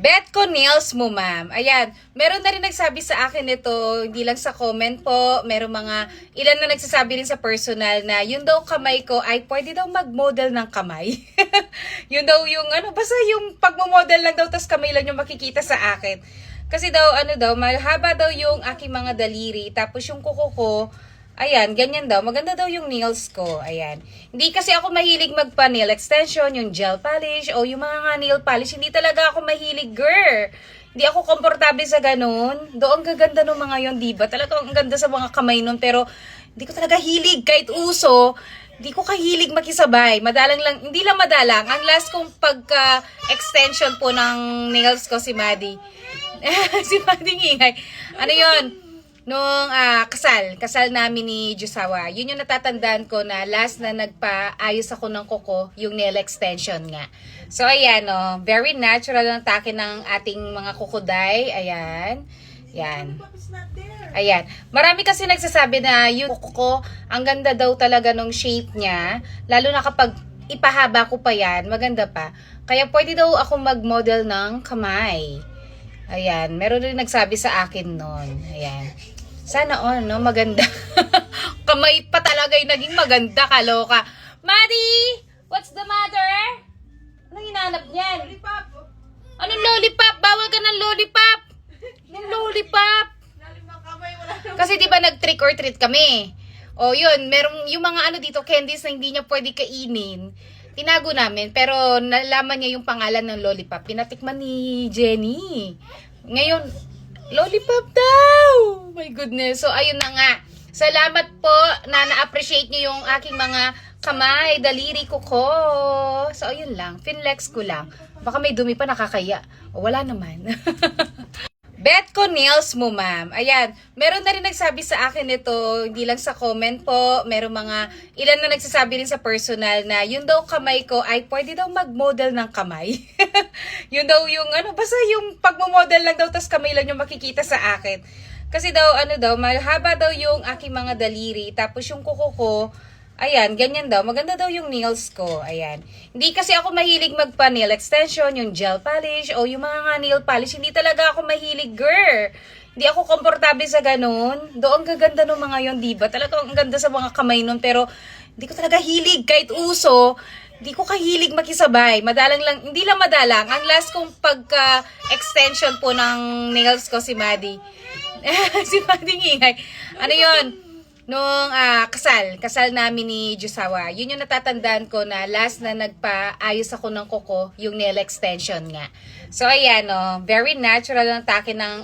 Bet ko nails mo, ma'am. Ayan, meron na rin nagsabi sa akin ito, hindi lang sa comment po, meron mga ilan na nagsasabi rin sa personal na yun daw kamay ko ay pwede daw mag-model ng kamay. Yun daw yung basta yung pagmo-model lang daw tas kamay lang yung makikita sa akin. Kasi daw mahaba daw yung aking mga daliri tapos yung kuko ko ayan, ganyan daw. Maganda daw yung nails ko. Ayan. Hindi kasi ako mahilig magpa-nail extension, yung gel polish, o yung mga nail polish. Hindi talaga ako mahilig, girl. Hindi ako komportable sa ganun. Doon gaganda ng mga yon, diba? Talagang ang ganda sa mga kamay nun. Pero, hindi ko talaga hilig. Kahit uso, hindi ko kahilig makisabay. Madalang lang, hindi lang madalang. Ang last kong pagka-extension po ng nails ko si Maddie. Si Maddie Ngingay. Ano yon? Nung kasal namin ni Jusawa, yun yung natatandaan ko na last na nagpa-ayos ako ng kuko, yung nail extension nga. So, ayan, very natural ang take ng ating mga kukuday. Ayan. Yan. Ayan. Marami kasi nagsasabi na yung kuko, ang ganda daw talaga nung shape niya. Lalo na kapag ipahaba ko pa yan, maganda pa. Kaya pwede daw ako mag-model ng kamay. Ayan, meron rin nagsabi sa akin nun. Ayan. Sana maganda. Kamay pa talaga yung naging maganda, kaloka. Maddie! What's the matter? Anong hinahanap niyan? Lollipop! Anong lollipop? Bawal ka ng lollipop! Anong lollipop? Lalim ng kamay, wala nang... Kasi di ba nag-trick or treat kami? O yun, merong yung mga dito, candies na hindi niya pwede kainin. Tinago namin, pero nalaman niya yung pangalan ng lollipop. Pinatikman ni Jenny. Ngayon, lollipop daw! Oh my goodness. So, ayun na nga. Salamat po na na-appreciate niyo yung aking mga kamay, daliri ko. So, ayun lang. Finlex ko lang. Baka may dumi pa nakakaya. O, wala naman. Bet ko nails mo, ma'am. Ayan, meron na rin nagsabi sa akin ito, hindi lang sa comment po, meron mga ilan na nagsasabi rin sa personal na yun daw kamay ko ay pwede daw mag-model ng kamay. Yun daw yung basta yung pagmo-model lang daw tas kamay lang yung makikita sa akin. Kasi daw mahaba daw yung aking mga daliri tapos yung kuko ko ayan, ganyan daw. Maganda daw yung nails ko. Ayan. Hindi kasi ako mahilig magpa-nail extension, yung gel polish, o yung mga nail polish. Hindi talaga ako mahilig, girl. Hindi ako komportable sa ganun. Doon gaganda ng mga yon, diba? Talagang ang ganda sa mga kamay nun. Pero, hindi ko talaga hilig. Kahit uso, hindi ko kahilig makisabay. Madalang lang, hindi lang madalang. Ang last kong pagka-extension po ng nails ko si Maddie. Si Maddie Ngingay. Ano yon? Nung kasal namin ni Jusawa, yun yung natatandaan ko na last na nagpa-ayos ako ng kuko, yung nail extension nga. So, ayan, very natural ang take ng